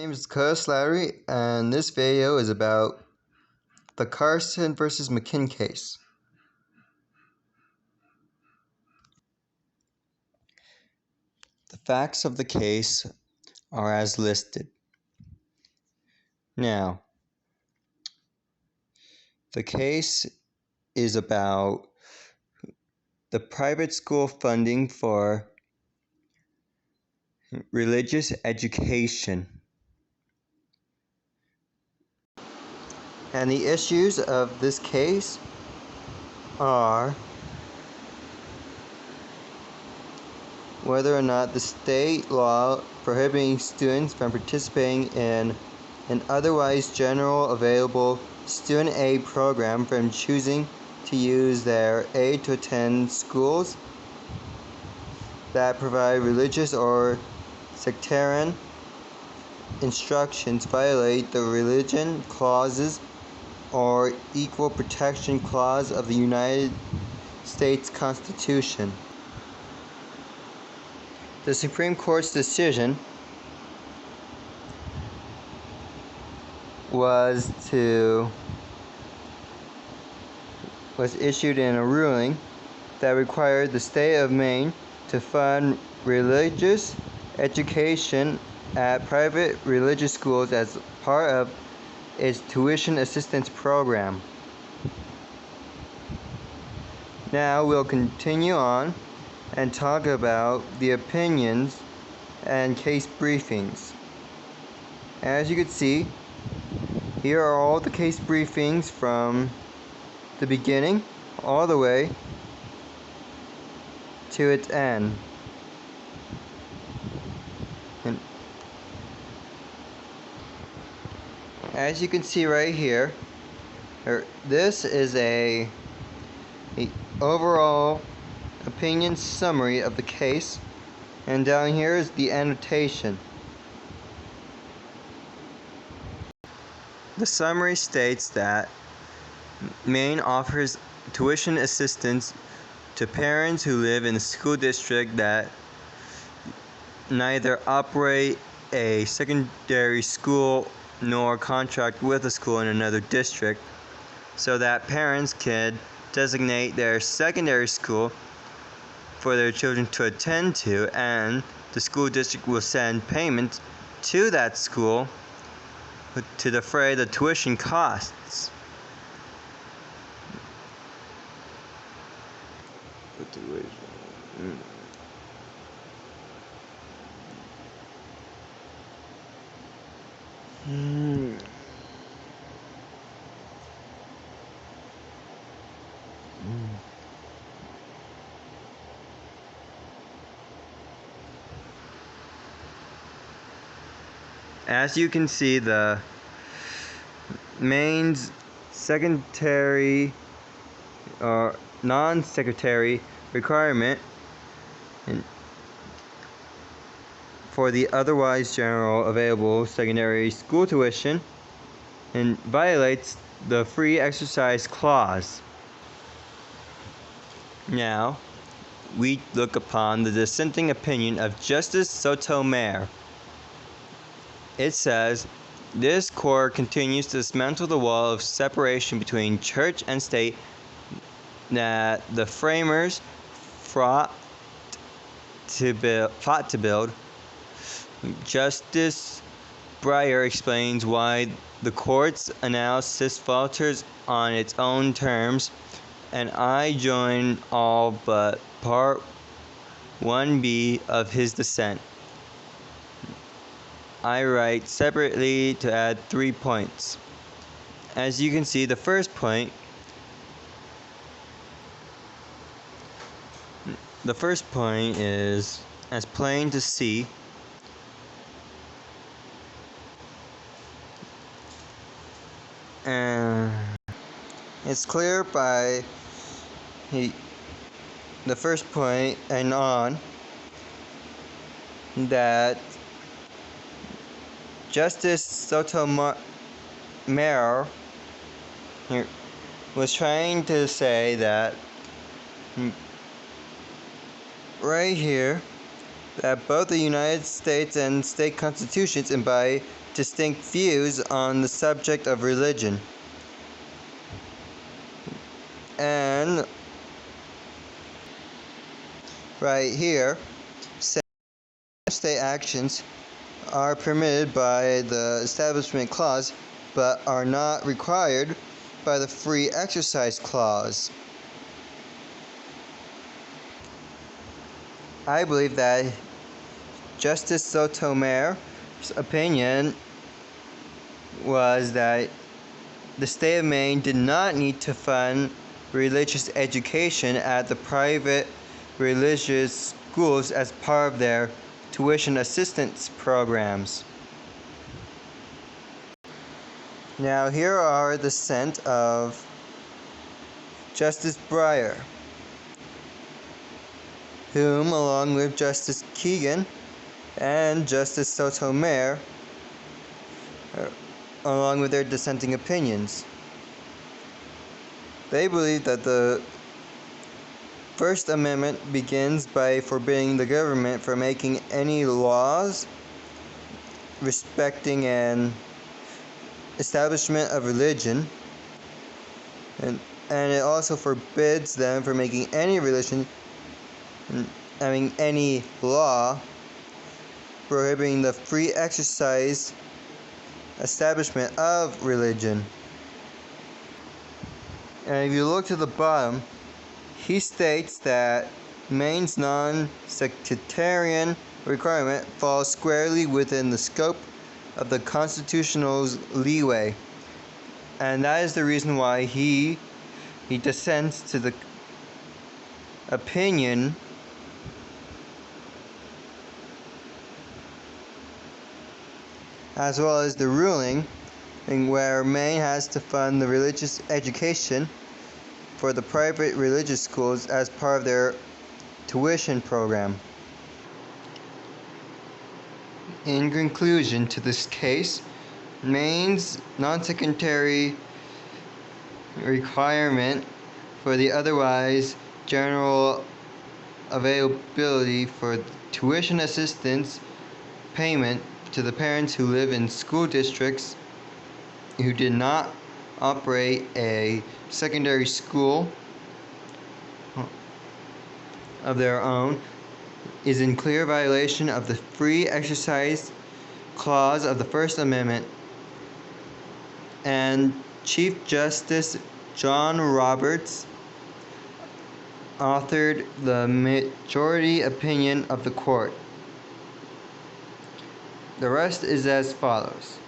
My name is Dakota Slattery, and this video is about the Carson versus McKinn case. The facts of the case are as listed. Now, the case is about the private school funding for religious education. And the issues of this case are whether or not the state law prohibiting students from participating in an otherwise general available student aid program from choosing to use their aid to attend schools that provide religious or sectarian instructions violate the religion clauses or equal protection clause of the United States Constitution. The Supreme Court's decision was issued in a ruling that required the state of Maine to fund religious education at private religious schools as part of its tuition assistance program. Now we'll continue on and talk about the opinions and case briefings. As you can see, here are all the case briefings from the beginning all the way to its end. And as you can see right here, this is a overall opinion summary of the case, and down here is the annotation. The summary states that Maine offers tuition assistance to parents who live in a school district that neither operate a secondary school nor contract with a school in another district, so that parents can designate their secondary school for their children to attend to, and the school district will send payments to that school to defray the tuition costs. As you can see, the Maine's secondary or non-secretary requirement for the otherwise general available secondary school tuition and violates the free exercise clause. Now, we look upon the dissenting opinion of Justice Sotomayor. It says, "This court continues to dismantle the wall of separation between church and state that the framers fought to build. Justice Breyer explains why the court's analysis falters on its own terms, and I join all but Part 1B of his dissent. I write separately to add 3 points. As you can see, the first point is as plain to see. And it's clear by the first point and on that Justice Sotomayor was trying to say that right here that both the United States and state constitutions, and by distinct views on the subject of religion. And right here, state actions are permitted by the Establishment Clause, but are not required by the Free Exercise Clause. I believe that Justice Sotomayor's opinion was that the state of Maine did not need to fund religious education at the private religious schools as part of their tuition assistance programs. Now here are the dissent of Justice Breyer, whom, along with Justice Keegan and Justice Sotomayor, along with their dissenting opinions, they believe that the First Amendment begins by forbidding the government from making any laws respecting an establishment of religion, and it also forbids them from making any any law prohibiting the free exercise establishment of religion. And if you look to the bottom, he states that Maine's non-sectarian requirement falls squarely within the scope of the Constitutional's leeway, and that is the reason why he dissents to the opinion as well as the ruling where Maine has to fund the religious education for the private religious schools as part of their tuition program. In conclusion to this case, Maine's non-sectarian requirement for the otherwise general availability for tuition assistance payment to the parents who live in school districts who did not operate a secondary school of their own is in clear violation of the Free Exercise Clause of the First Amendment, and Chief Justice John Roberts authored the majority opinion of the court. The rest is as follows.